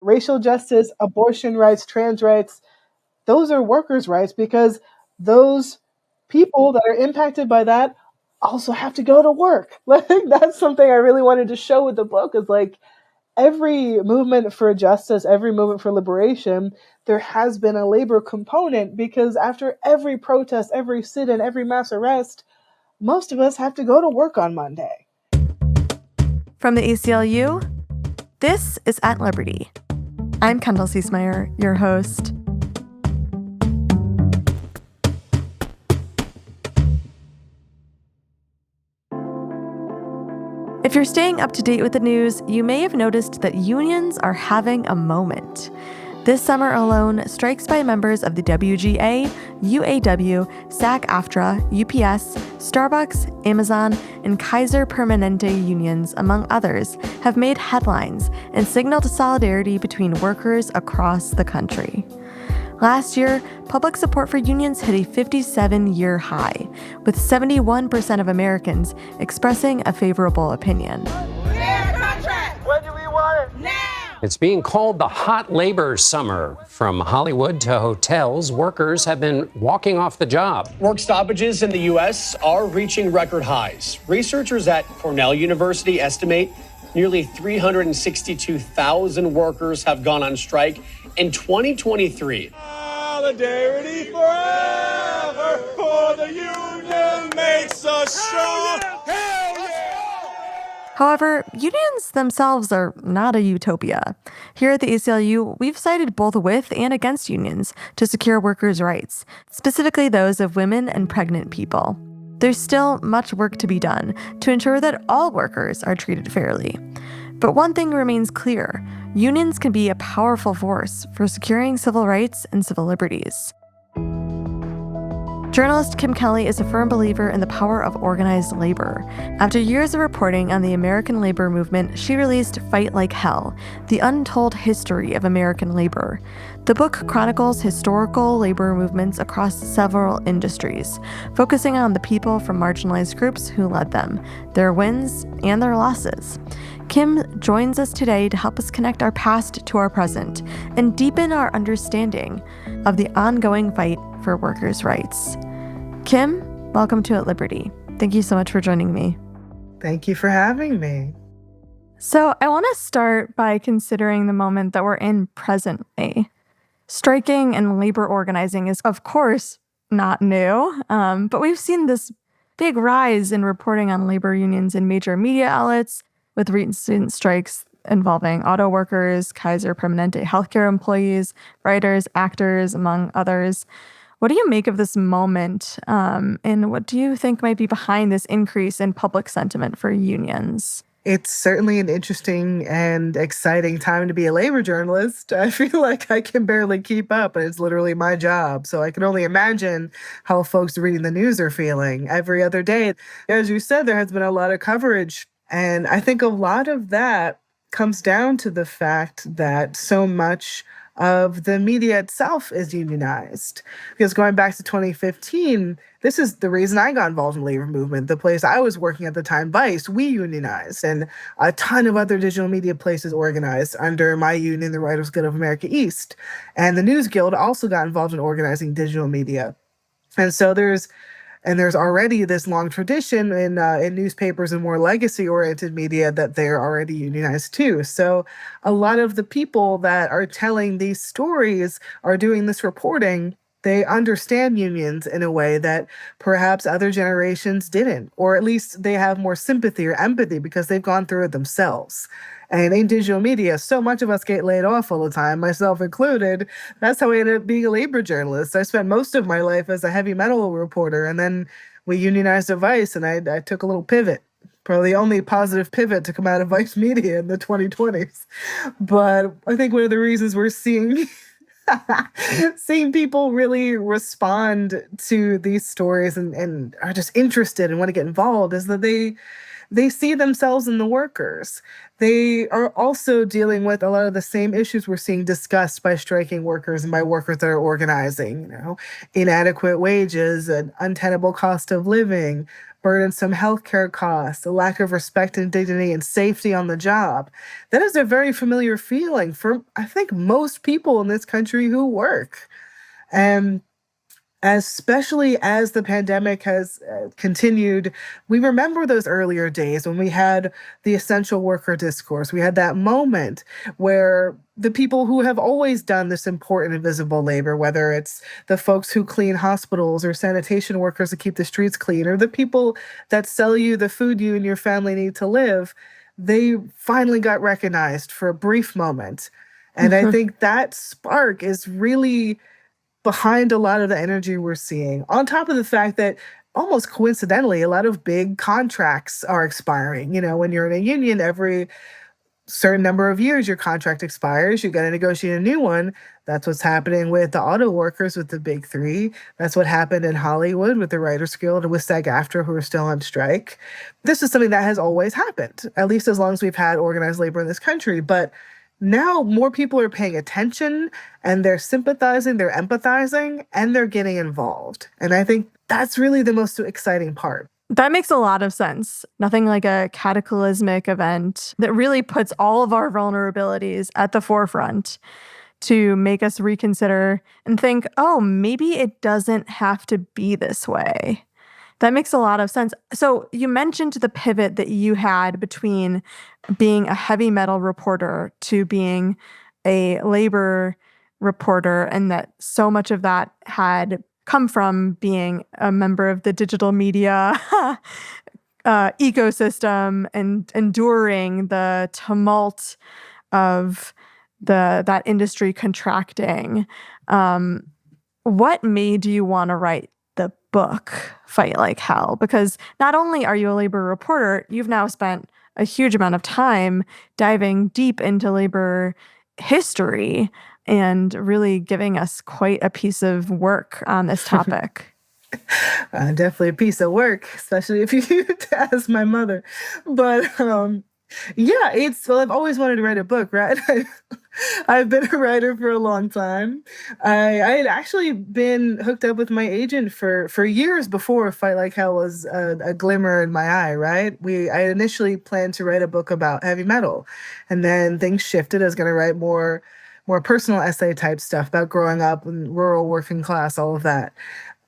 racial justice, abortion rights, trans rights, those are workers' rights because those people that are impacted by that also have to go to work. Like, that's something I really wanted to show with the book is like every movement for justice, every movement for liberation, there has been a labor component because after every protest, every sit-in, every mass arrest, most of us have to go to work on Monday. From the ACLU, this is At Liberty. I'm Kendall Ciesmeyer, your host. If you're staying up to date with the news, you may have noticed that unions are having a moment. This summer alone, strikes by members of the WGA, UAW, SAG-AFTRA, UPS, Starbucks, Amazon, and Kaiser Permanente unions, among others, have made headlines and signaled solidarity between workers across the country. Last year, public support for unions hit a 57-year high, with 71% of Americans expressing a favorable opinion. Fair contract! When do we want it? Now! It's being called the hot labor summer. From Hollywood to hotels, workers have been walking off the job. Work stoppages in the U.S. are reaching record highs. Researchers at Cornell University estimate nearly 362,000 workers have gone on strike in 2023. Solidarity forever, for the union makes us strong. Hell yeah! However, unions themselves are not a utopia. Here at the ACLU, we've sided both with and against unions to secure workers' rights, specifically those of women and pregnant people. There's still much work to be done to ensure that all workers are treated fairly. But one thing remains clear: unions can be a powerful force for securing civil rights and civil liberties. Journalist Kim Kelly is a firm believer in the power of organized labor. After years of reporting on the American labor movement, she released Fight Like Hell, The Untold History of American Labor. The book chronicles historical labor movements across several industries, focusing on the people from marginalized groups who led them, their wins and their losses. Kim joins us today to help us connect our past to our present and deepen our understanding of the ongoing fight for workers' rights. Kim, welcome to At Liberty. Thank you so much for joining me. Thank you for having me. So I want to start by considering the moment that we're in presently. Striking and labor organizing is, of course, not new, but we've seen this big rise in reporting on labor unions in major media outlets, with recent strikes involving auto workers, Kaiser Permanente healthcare employees, writers, actors, among others. What do you make of this moment, and what do you think might be behind this increase in public sentiment for unions? It's certainly an interesting and exciting time to be a labor journalist. I feel like I can barely keep up, and it's literally my job. So I can only imagine how folks reading the news are feeling every other day. As you said, there has been a lot of coverage, and I think a lot of that comes down to the fact that so much of the media itself is unionized. Because going back to 2015, this is the reason I got involved in the labor movement. The place I was working at the time, Vice, we unionized, and a ton of other digital media places organized under my union, the Writers Guild of America East. And the News Guild also got involved in organizing digital media. And so there's already this long tradition in newspapers and more legacy-oriented media that they're already unionized too. So a lot of the people that are telling these stories are doing this reporting. They understand unions in a way that perhaps other generations didn't, or at least they have more sympathy or empathy because they've gone through it themselves. And in digital media, so much of us get laid off all the time, myself included. That's how I ended up being a labor journalist. I spent most of my life as a heavy metal reporter, and then we unionized at Vice, and I took a little pivot. Probably the only positive pivot to come out of Vice media in the 2020s. But I think one of the reasons we're seeing people really respond to these stories and are just interested and want to get involved is that they see themselves in the workers. They are also dealing with a lot of the same issues we're seeing discussed by striking workers and by workers that are organizing, inadequate wages, an untenable cost of living, burdensome healthcare costs, a lack of respect and dignity and safety on the job. That is a very familiar feeling for, I think, most people in this country who work. And especially as the pandemic has continued, we remember those earlier days when we had the essential worker discourse. We had that moment where the people who have always done this important invisible labor, whether it's the folks who clean hospitals or sanitation workers to keep the streets clean, or the people that sell you the food you and your family need to live, they finally got recognized for a brief moment. And I think that spark is really behind a lot of the energy we're seeing, on top of the fact that almost coincidentally, a lot of big contracts are expiring. You know, when you're in a union, every certain number of years, your contract expires. You got to negotiate a new one. That's what's happening with the auto workers with the big three. That's what happened in Hollywood with the Writers Guild and with SAG-AFTRA, who are still on strike. This is something that has always happened, at least as long as we've had organized labor in this country. But now more people are paying attention and they're sympathizing, they're empathizing, and they're getting involved. And I think that's really the most exciting part. That makes a lot of sense. Nothing like a cataclysmic event that really puts all of our vulnerabilities at the forefront to make us reconsider and think, oh, maybe it doesn't have to be this way. That makes a lot of sense. So you mentioned the pivot that you had between being a heavy metal reporter to being a labor reporter, and that so much of that had come from being a member of the digital media ecosystem and enduring the tumult of that industry contracting. What made you want to write the book Fight Like Hell? Because not only are you a labor reporter, you've now spent a huge amount of time diving deep into labor history and really giving us quite a piece of work on this topic. Definitely a piece of work, especially if you ask my mother. But yeah, I've always wanted to write a book, right? I've been a writer for a long time. I had actually been hooked up with my agent for years before Fight Like Hell was a glimmer in my eye, right? I initially planned to write a book about heavy metal, and then things shifted. I was going to write more personal essay type stuff about growing up in rural working class, all of that.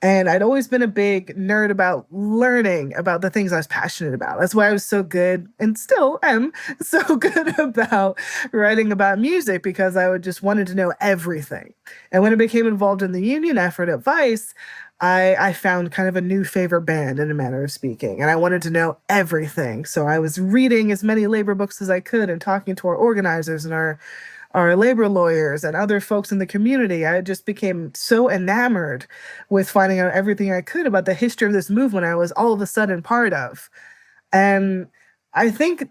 And I'd always been a big nerd about learning about the things I was passionate about. That's why I was so good, and still am so good about writing about music, because I would just wanted to know everything. And when I became involved in the union effort at Vice, I found kind of a new favorite band, in a manner of speaking, and I wanted to know everything. So I was reading as many labor books as I could and talking to our organizers and our labor lawyers and other folks in the community. I just became so enamored with finding out everything I could about the history of this movement I was all of a sudden part of. And I think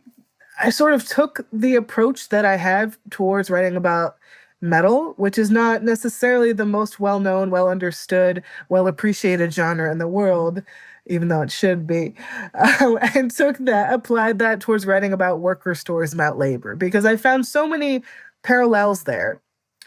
I sort of took the approach that I have towards writing about metal, which is not necessarily the most well-known, well-understood, well-appreciated genre in the world, even though it should be, and applied that towards writing about worker stories about labor, because I found so many parallels there.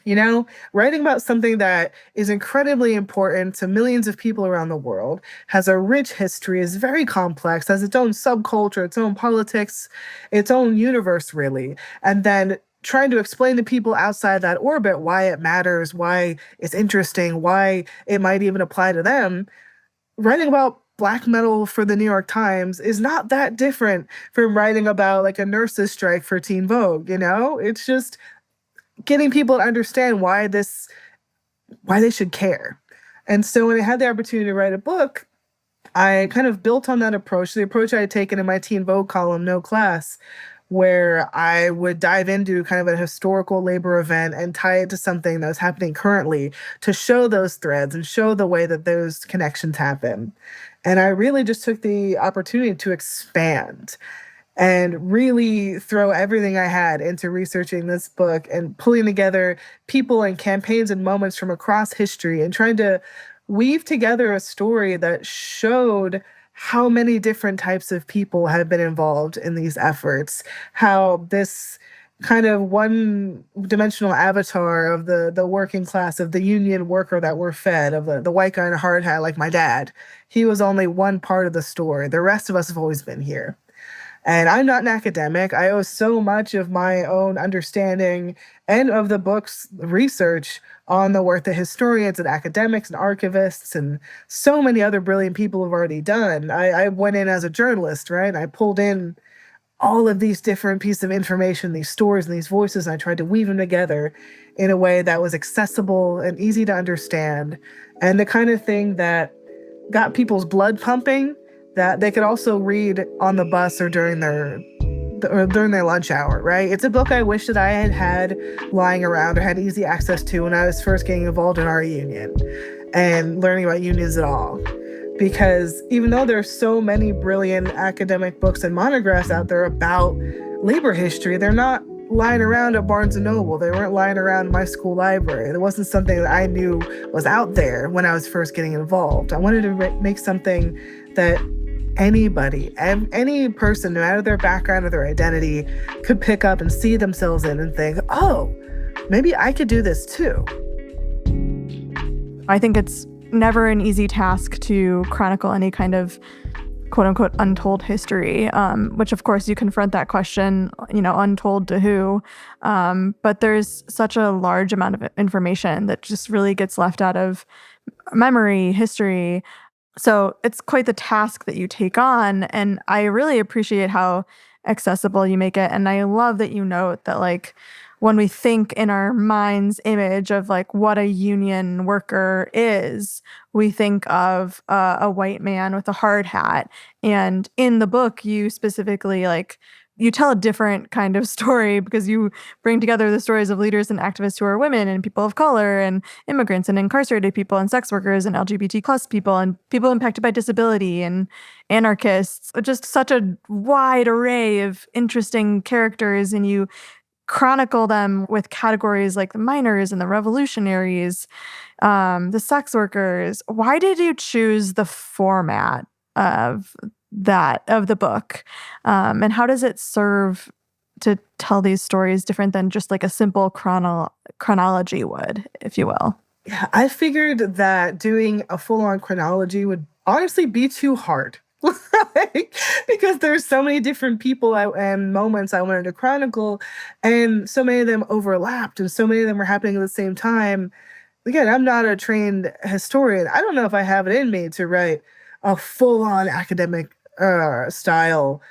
You know, writing about something that is incredibly important to millions of people around the world, has a rich history, is very complex, has its own subculture, its own politics, its own universe, really. And then trying to explain to people outside that orbit why it matters, why it's interesting, why it might even apply to them. Writing about black metal for the New York Times is not that different from writing about like a nurses' strike for Teen Vogue, you know? It's just getting people to understand why they should care. And so when I had the opportunity to write a book, I kind of built on that approach, the approach I had taken in my Teen Vogue column, No Class, where I would dive into kind of a historical labor event and tie it to something that was happening currently to show those threads and show the way that those connections happen. And I really just took the opportunity to expand and really throw everything I had into researching this book and pulling together people and campaigns and moments from across history and trying to weave together a story that showed how many different types of people have been involved in these efforts, how this kind of one-dimensional avatar of the working class, of the union worker that we're fed, of the white guy in a hard hat like my dad. He was only one part of the story. The rest of us have always been here. And I'm not an academic. I owe so much of my own understanding and of the book's research on the work that historians and academics and archivists and so many other brilliant people have already done. I went in as a journalist, right? I pulled in all of these different pieces of information, these stories and these voices, and I tried to weave them together in a way that was accessible and easy to understand, and the kind of thing that got people's blood pumping, that they could also read on the bus or during their lunch hour, right? It's a book I wish that I had lying around or had easy access to when I was first getting involved in our union and learning about unions at all. Because even though there's so many brilliant academic books and monographs out there about labor history, they're not lying around at Barnes & Noble. They weren't lying around in my school library. It wasn't something that I knew was out there when I was first getting involved. I wanted to make something that anybody, any person, no matter their background or their identity, could pick up and see themselves in and think, oh, maybe I could do this too. I think it's never an easy task to chronicle any kind of quote unquote untold history, which of course you confront that question, untold to who? But there's such a large amount of information that just really gets left out of memory, history. So it's quite the task that you take on. And I really appreciate how accessible you make it. And I love that you note that, like, when we think in our mind's image of like what a union worker is, we think of a white man with a hard hat. And in the book, you specifically you tell a different kind of story because you bring together the stories of leaders and activists who are women and people of color and immigrants and incarcerated people and sex workers and LGBT plus people and people impacted by disability and anarchists. Just such a wide array of interesting characters, and you chronicle them with categories like the miners and the revolutionaries, the sex workers. Why did you choose the format of the book? And how does it serve to tell these stories different than just like a simple chronology would, if you will? Yeah, I figured that doing a full-on chronology would honestly be too hard. Because there's so many different people and moments I wanted to chronicle, and so many of them overlapped, and so many of them were happening at the same time. Again, I'm not a trained historian. I don't know if I have it in me to write a full-on academic style,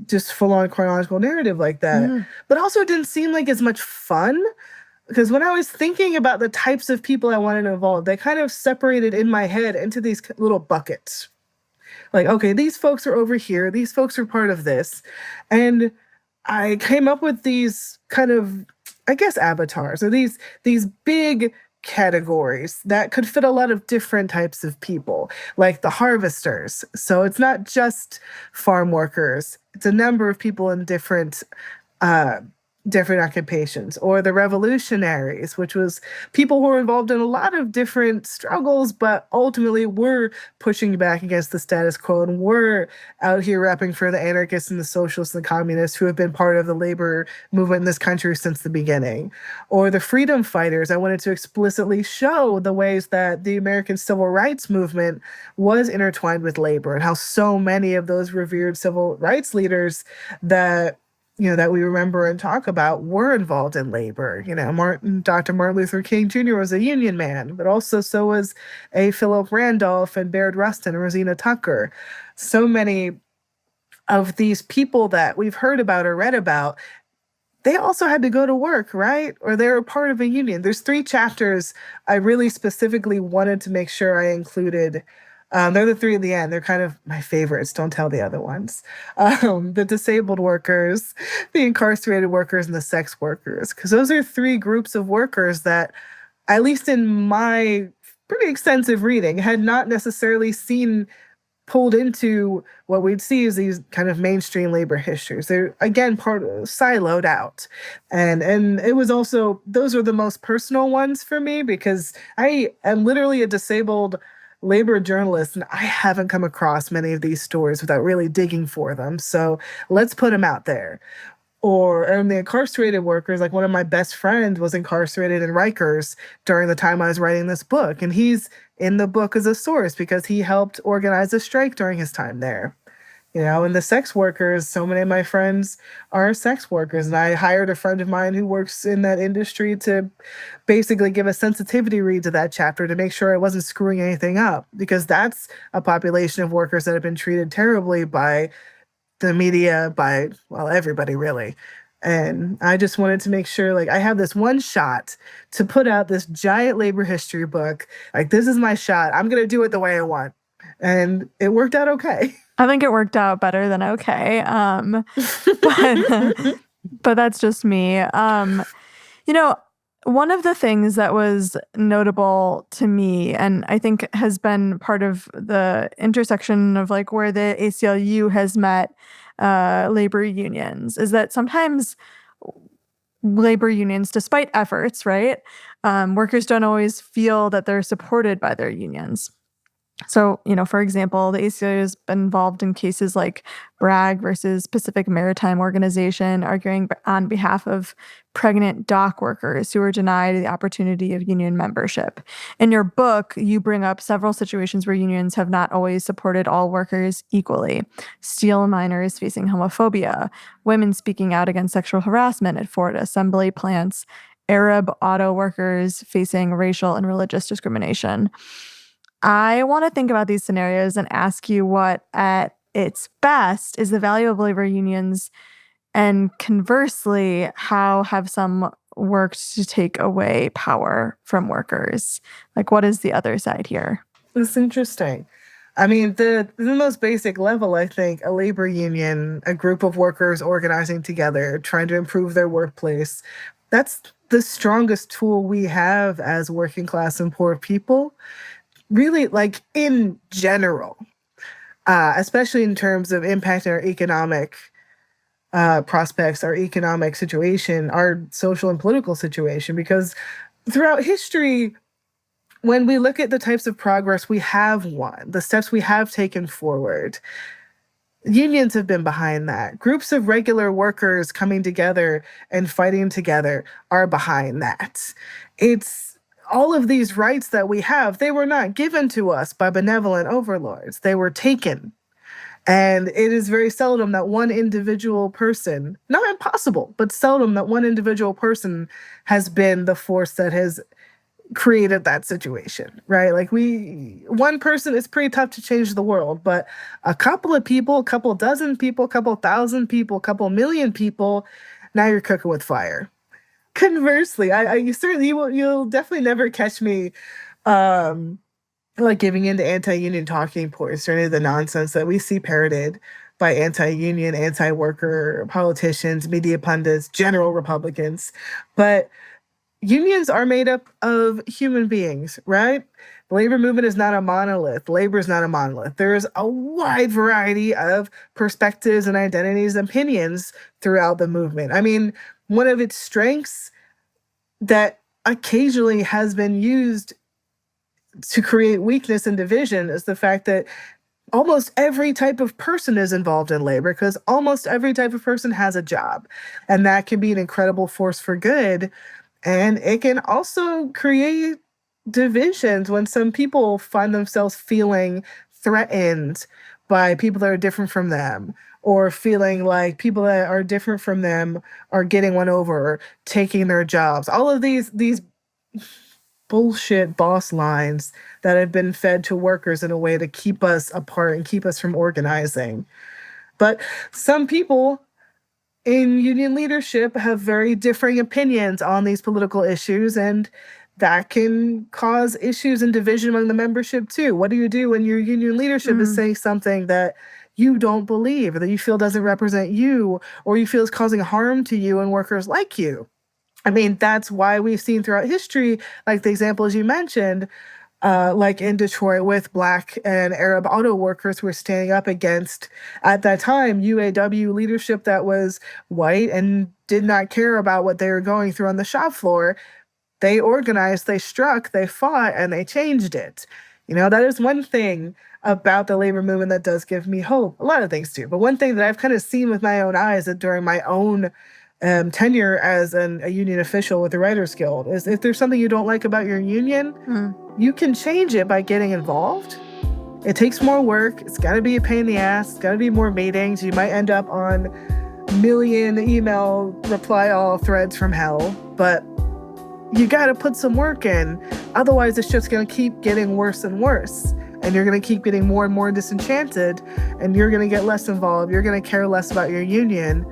just full-on chronological narrative like that. But also it didn't seem like as much fun, because when I was thinking about the types of people I wanted to involve, they kind of separated in my head into these little buckets. Like, okay, these folks are over here. These folks are part of this. And I came up with these kind of, I guess, avatars, or these big categories that could fit a lot of different types of people, like the harvesters. So it's not just farm workers. It's a number of people in different occupations, or the revolutionaries, which was people who were involved in a lot of different struggles, but ultimately were pushing back against the status quo and were out here rapping for the anarchists and the socialists and the communists who have been part of the labor movement in this country since the beginning. Or the freedom fighters. I wanted to explicitly show the ways that the American civil rights movement was intertwined with labor, and how so many of those revered civil rights leaders that we remember and talk about were involved in labor. Dr. Martin Luther King Jr. was a union man, but also so was A. Philip Randolph and Baird Rustin and Rosina Tucker. So many of these people that we've heard about or read about, they also had to go to work, right? Or they were part of a union. There's 3 chapters I really specifically wanted to make sure I included. They're the 3 at the end. They're kind of my favorites. Don't tell the other ones. The disabled workers, the incarcerated workers, and the sex workers. Because those are 3 groups of workers that, at least in my pretty extensive reading, had not necessarily seen pulled into what we'd see as these kind of mainstream labor histories. They're, again, siloed out. And it was also, those were the most personal ones for me, because I am literally a disabled labor journalist, and I haven't come across many of these stories without really digging for them. So let's put them out there. and the incarcerated workers. Like one of my best friends was incarcerated in Rikers during the time I was writing this book. And he's in the book as a source because he helped organize a strike during his time there. And the sex workers, so many of my friends are sex workers. And I hired a friend of mine who works in that industry to basically give a sensitivity read to that chapter to make sure I wasn't screwing anything up, because that's a population of workers that have been treated terribly by the media, by, well, everybody really. And I just wanted to make sure, like, I have this one shot to put out this giant labor history book. Like, this is my shot. I'm going to do it the way I want. And it worked out okay. I think it worked out better than okay. But that's just me. One of the things that was notable to me, and I think has been part of the intersection of like where the ACLU has met labor unions, is that sometimes labor unions, despite efforts, right, workers don't always feel that they're supported by their unions. So, for example, the ACLU has been involved in cases like Bragg versus Pacific Maritime Organization, arguing on behalf of pregnant dock workers who were denied the opportunity of union membership. In your book, you bring up several situations where unions have not always supported all workers equally. Steel miners facing homophobia, women speaking out against sexual harassment at Ford assembly plants, Arab auto workers facing racial and religious discrimination. I want to think about these scenarios and ask you what, at its best, is the value of labor unions, and conversely, how have some worked to take away power from workers? Like, what is the other side here? It's interesting. I mean, the most basic level, I think, a labor union, a group of workers organizing together, trying to improve their workplace, that's the strongest tool we have as working class and poor people. Really, like, in general, especially in terms of impacting our economic prospects, our economic situation, our social and political situation. Because throughout history, when we look at the types of progress we have won, the steps we have taken forward, unions have been behind that. Groups of regular workers coming together and fighting together are behind that. It's all of these rights that we have, they were not given to us by benevolent overlords. They were taken. And it is very seldom that one individual person, not impossible, but seldom that one individual person has been the force that has created that situation, right? Like one person, it's pretty tough to change the world, but a couple of people, a couple dozen people, a couple thousand people, a couple million people, now you're cooking with fire. Conversely, you'll definitely never catch me like giving into anti-union talking points or any of the nonsense that we see parroted by anti-union, anti-worker politicians, media pundits, general Republicans. But unions are made up of human beings, right? The labor movement is not a monolith. Labor is not a monolith. There's a wide variety of perspectives and identities and opinions throughout the movement. I mean, one of its strengths that occasionally has been used to create weakness and division is the fact that almost every type of person is involved in labor, because almost every type of person has a job. And that can be an incredible force for good. And it can also create divisions when some people find themselves feeling threatened by people that are different from them, or feeling like people that are different from them are getting one over or taking their jobs. All of these bullshit boss lines that have been fed to workers in a way to keep us apart and keep us from organizing. But some people in union leadership have very differing opinions on these political issues, and that can cause issues and division among the membership too. What do you do when your union leadership is saying something that you don't believe, or that you feel doesn't represent you, or you feel is causing harm to you and workers like you? I mean, that's why we've seen throughout history, like the examples you mentioned, like in Detroit with Black and Arab auto workers who were standing up against, at that time, UAW leadership that was white and did not care about what they were going through on the shop floor. They organized, they struck, they fought, and they changed it. That is one thing about the labor movement that does give me hope. A lot of things do. But one thing that I've kind of seen with my own eyes that during my own tenure as a union official with the Writers Guild is if there's something you don't like about your union, you can change it by getting involved. It takes more work. It's got to be a pain in the ass. It's got to be more meetings. You might end up on million email reply all threads from hell, but you got to put some work in. Otherwise, it's just going to keep getting worse and worse. And you're going to keep getting more and more disenchanted, and you're going to get less involved. You're going to care less about your union.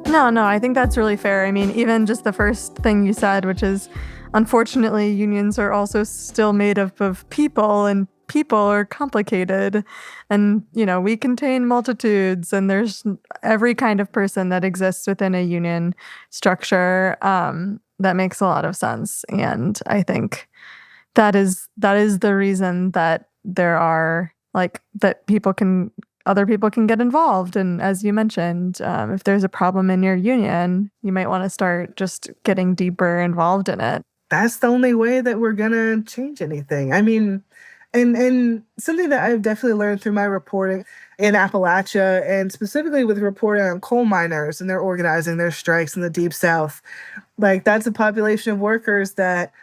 No, I think that's really fair. I mean, even just the first thing you said, which is, unfortunately, unions are also still made up of people, and people are complicated. And, we contain multitudes, and there's every kind of person that exists within a union structure. That makes a lot of sense. And I think that is the reason that there are that other people can get involved. And as you mentioned, if there's a problem in your union, you might want to start just getting deeper involved in it. That's the only way that we're going to change anything. I mean, and something that I've definitely learned through my reporting in Appalachia, and specifically with reporting on coal miners and their organizing, their strikes in the Deep South, that's a population of workers that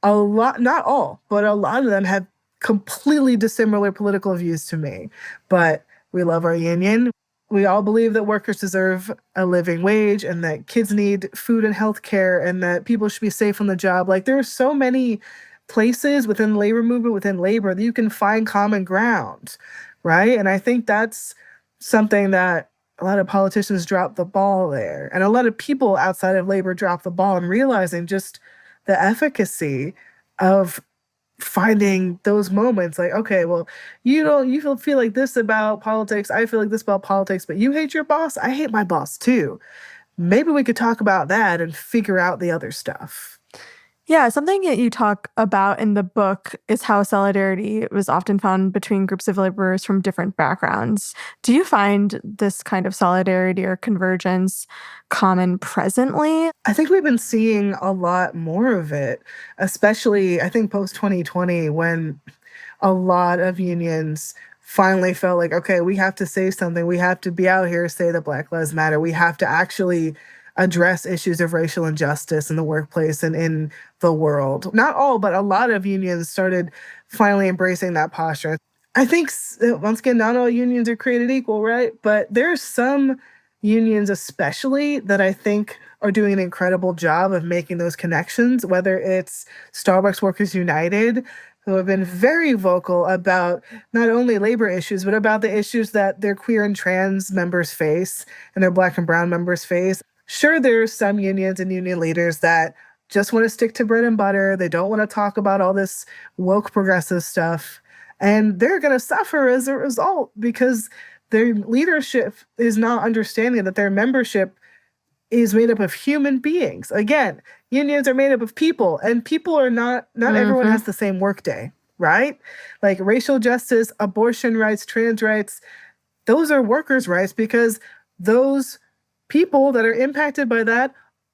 a lot, not all, but a lot of them have completely dissimilar political views to me. But we love our union. We all believe that workers deserve a living wage, and that kids need food and health care, and that people should be safe on the job. There are so many places within the labor movement, within labor, that you can find common ground, right? And I think that's something that a lot of politicians drop the ball there. And a lot of people outside of labor drop the ball in realizing just the efficacy of finding those moments. Okay, well, you feel like this about politics, I feel like this about politics, but you hate your boss, I hate my boss too. Maybe we could talk about that and figure out the other stuff. Yeah, something that you talk about in the book is how solidarity was often found between groups of laborers from different backgrounds. Do you find this kind of solidarity or convergence common presently? I think we've been seeing a lot more of it, especially, I think, post-2020, when a lot of unions finally felt like, okay, we have to say something. We have to be out here, say that Black Lives Matter. We have to actually address issues of racial injustice in the workplace and in the world. Not all, but a lot of unions started finally embracing that posture. I think, once again, not all unions are created equal, right? But there's some unions especially that I think are doing an incredible job of making those connections, whether it's Starbucks Workers United, who have been very vocal about not only labor issues, but about the issues that their queer and trans members face and their Black and brown members face. Sure, there are some unions and union leaders that just want to stick to bread and butter. They don't want to talk about all this woke progressive stuff. And they're going to suffer as a result because their leadership is not understanding that their membership is made up of human beings. Again, unions are made up of people, and people are not everyone has the same workday, right? Racial justice, abortion rights, trans rights, those are workers' rights because those people that are impacted by that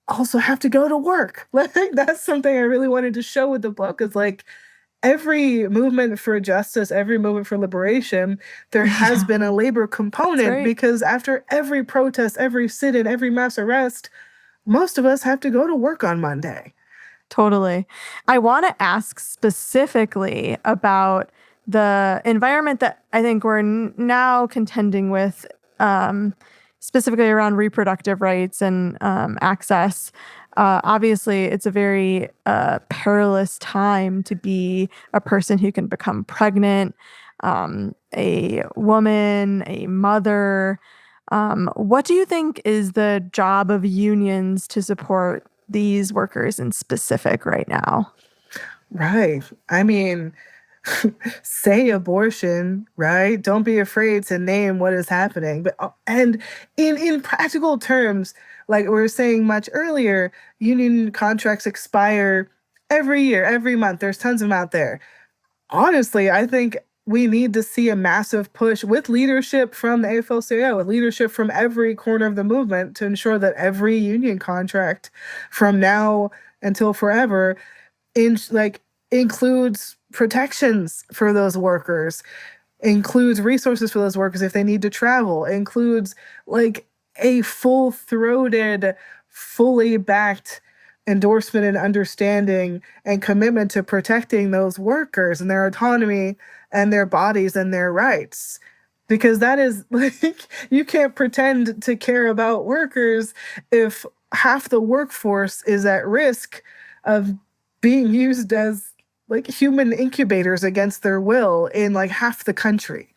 also have to go to work. That's something I really wanted to show with the book, is every movement for justice, every movement for liberation, there has been a labor component, because after every protest, every sit-in, every mass arrest, most of us have to go to work on Monday. Totally. I want to ask specifically about the environment that I think we're now contending with, specifically around reproductive rights and access. Obviously, it's a very perilous time to be a person who can become pregnant, a woman, a mother. What do you think is the job of unions to support these workers in specific right now? Right. I mean, say abortion, right? Don't be afraid to name what is happening. But and in practical terms, like we were saying much earlier, union contracts expire every year, every month. There's tons of them out there. Honestly, I think we need to see a massive push with leadership from the AFL-CIO, with leadership from every corner of the movement, to ensure that every union contract from now until forever includes protections for those workers, includes resources for those workers if they need to travel, includes a full-throated, fully backed endorsement and understanding and commitment to protecting those workers and their autonomy and their bodies and their rights. Because that is like, you can't pretend to care about workers if half the workforce is at risk of being used as like human incubators against their will in like half the country.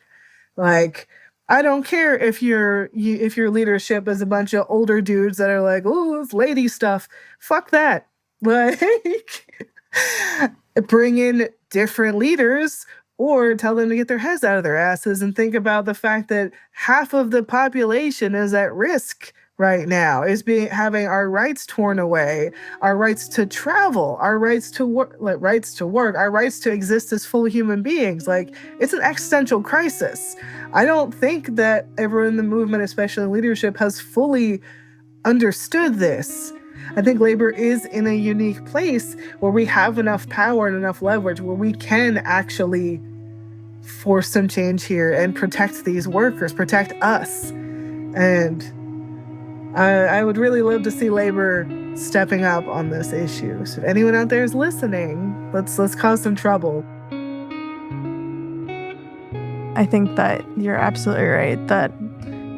Like, I don't care if your leadership is a bunch of older dudes that are like, oh, it's lady stuff. Fuck that. Like, bring in different leaders or tell them to get their heads out of their asses and think about the fact that half of the population is at risk right now, is having our rights torn away, our rights to travel, our rights to work, our rights to exist as full human beings. Like, it's an existential crisis. I don't think that everyone in the movement, especially leadership, has fully understood this. I think labor is in a unique place where we have enough power and enough leverage where we can actually force some change here and protect these workers, protect us. And I would really love to see labor stepping up on this issue. So if anyone out there is listening, let's cause some trouble. I think that you're absolutely right that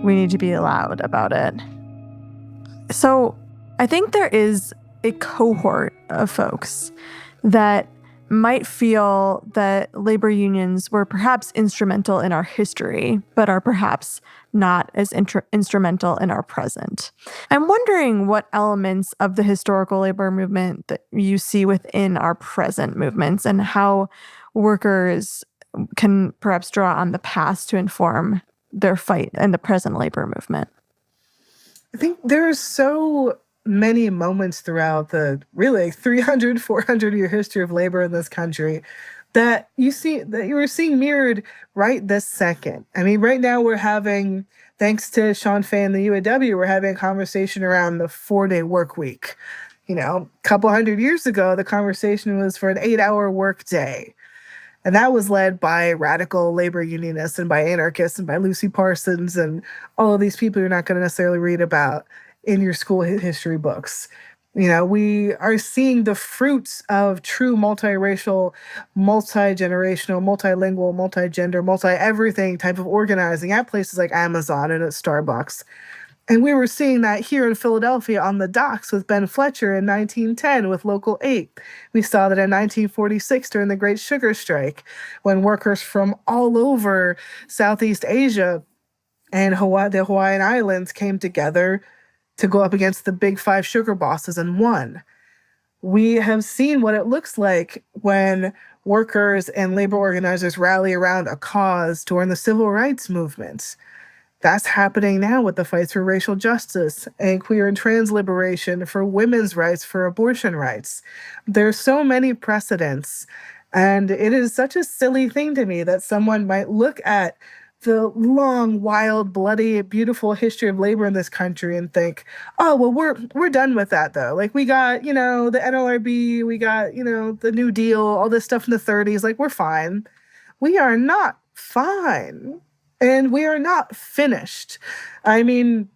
we need to be loud about it. So I think there is a cohort of folks that might feel that labor unions were perhaps instrumental in our history, but are perhaps not as instrumental in our present. I'm wondering what elements of the historical labor movement that you see within our present movements and how workers can perhaps draw on the past to inform their fight in the present labor movement. I think there are so many moments throughout the really 300, 400-year history of labor in this country that you were seeing mirrored right this second. I mean, right now we're having, thanks to Sean Fay and the UAW, we're having a conversation around the 4-day work week. You know, a couple hundred years ago, the conversation was for an 8-hour work day. And that was led by radical labor unionists and by anarchists and by Lucy Parsons and all of these people you're not going to necessarily read about in your school history books. You know, we are seeing the fruits of true multiracial, multi-generational, multilingual, multi-gender, multi-everything type of organizing at places like Amazon and at Starbucks. And we were seeing that here in Philadelphia on the docks with Ben Fletcher in 1910 with Local 8. We saw that in 1946 during the Great Sugar Strike, when workers from all over Southeast Asia and the Hawaiian Islands came together to go up against the big 5 sugar bosses and won. We have seen what it looks like when workers and labor organizers rally around a cause during the civil rights movement. That's happening now with the fights for racial justice and queer and trans liberation, for women's rights, for abortion rights. There's so many precedents, and it is such a silly thing to me that someone might look at the long, wild, bloody, beautiful history of labor in this country and think, oh, well, we're done with that, though. Like, we got, you know, the NLRB, we got, you know, the New Deal, all this stuff in the 30s. Like, we're fine. We are not fine. And we are not finished. I mean,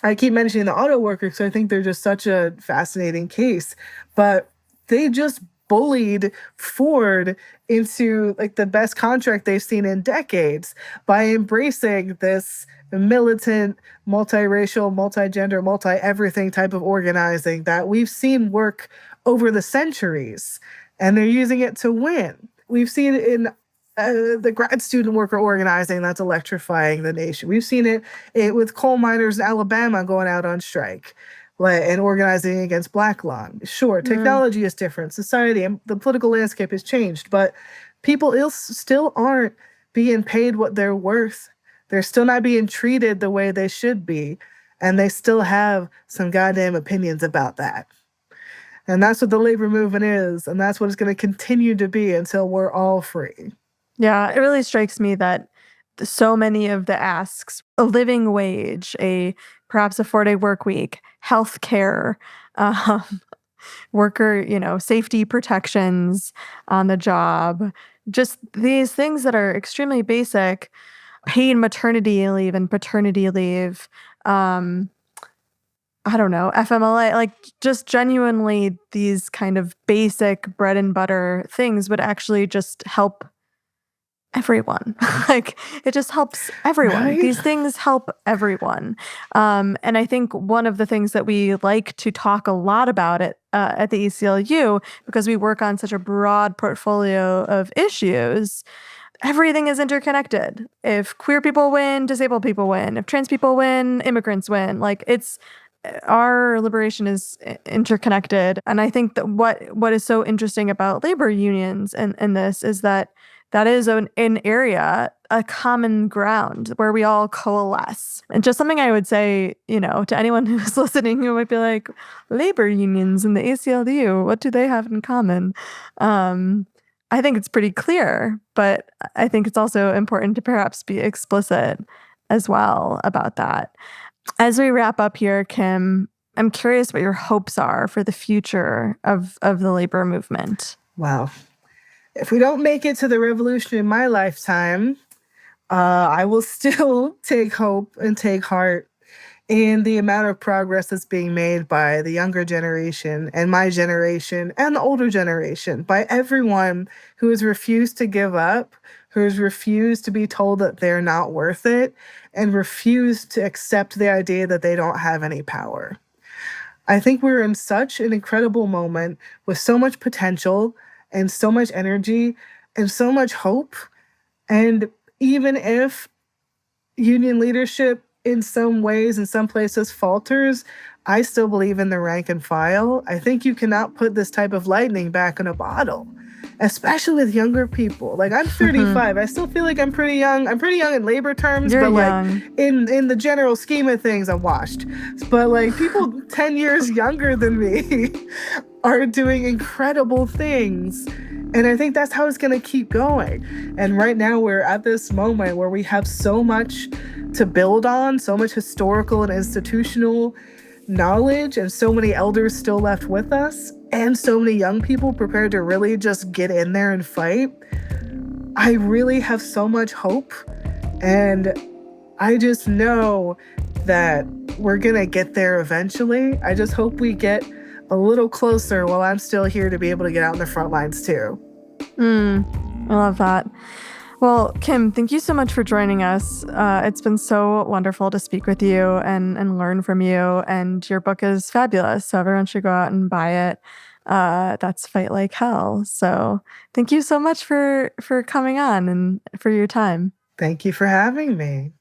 I keep mentioning the auto workers because I think they're just such a fascinating case. But they just bullied Ford into like the best contract they've seen in decades by embracing this militant, multiracial, multi-gender, multi-everything type of organizing that we've seen work over the centuries. And they're using it to win. We've seen it in the grad student worker organizing that's electrifying the nation. We've seen it with coal miners in Alabama going out on strike and organizing against black lung. Sure, technology is different. Society and the political landscape has changed, but people still aren't being paid what they're worth. They're still not being treated the way they should be, and they still have some goddamn opinions about that. And that's what the labor movement is, and that's what it's going to continue to be until we're all free. Yeah, it really strikes me that so many of the asks, a living wage, perhaps a 4-day work week, health care, worker, safety protections on the job, just these things that are extremely basic, paid maternity leave and paternity leave, I don't know, FMLA, like just genuinely these kind of basic bread and butter things would actually just help everyone. Like it just helps everyone. Right? These things help everyone. And I think one of the things that we like to talk a lot about at the ACLU, because we work on such a broad portfolio of issues, everything is interconnected. If queer people win, disabled people win. If trans people win, immigrants win. Like our liberation is interconnected. And I think that what is so interesting about labor unions and this is that is an area, a common ground where we all coalesce. And just something I would say, to anyone who's listening who might be like, labor unions and the ACLU, what do they have in common? I think it's pretty clear, but I think it's also important to perhaps be explicit as well about that. As we wrap up here, Kim, I'm curious what your hopes are for the future of the labor movement. Wow. If we don't make it to the revolution in my lifetime, I will still take hope and take heart in the amount of progress that's being made by the younger generation and my generation and the older generation, by everyone who has refused to give up, who has refused to be told that they're not worth it, and refused to accept the idea that they don't have any power. I think we're in such an incredible moment with so much potential and so much energy and so much hope. And even if union leadership in some ways, in some places falters, I still believe in the rank and file. I think you cannot put this type of lightning back in a bottle, especially with younger people. Like I'm 35. I still feel like I'm pretty young. I'm pretty young in labor terms, You're but young. like in the general scheme of things, I'm washed. But like people 10 years younger than me are doing incredible things. And I think that's how it's going to keep going. And right now we're at this moment where we have so much to build on, so much historical and institutional knowledge, and so many elders still left with us, and so many young people prepared to really just get in there and fight. I really have so much hope. And I just know that we're going to get there eventually. I just hope we get a little closer while I'm still here to be able to get out in the front lines too. I love that. Well, Kim, thank you so much for joining us. It's been so wonderful to speak with you and learn from you. And your book is fabulous, so everyone should go out and buy it. That's Fight Like Hell. So thank you so much for coming on and for your time. Thank you for having me.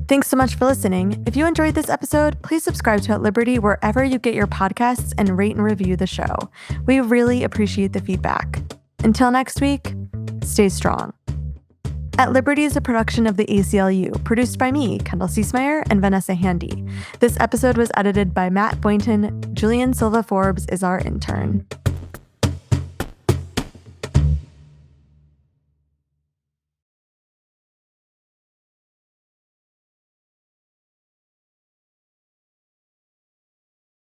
Thanks so much for listening. If you enjoyed this episode, please subscribe to At Liberty wherever you get your podcasts and rate and review the show. We really appreciate the feedback. Until next week, stay strong. At Liberty is a production of the ACLU, produced by me, Kendall Ciesmeyer, and Vanessa Handy. This episode was edited by Matt Boynton. Julian Silva Forbes is our intern.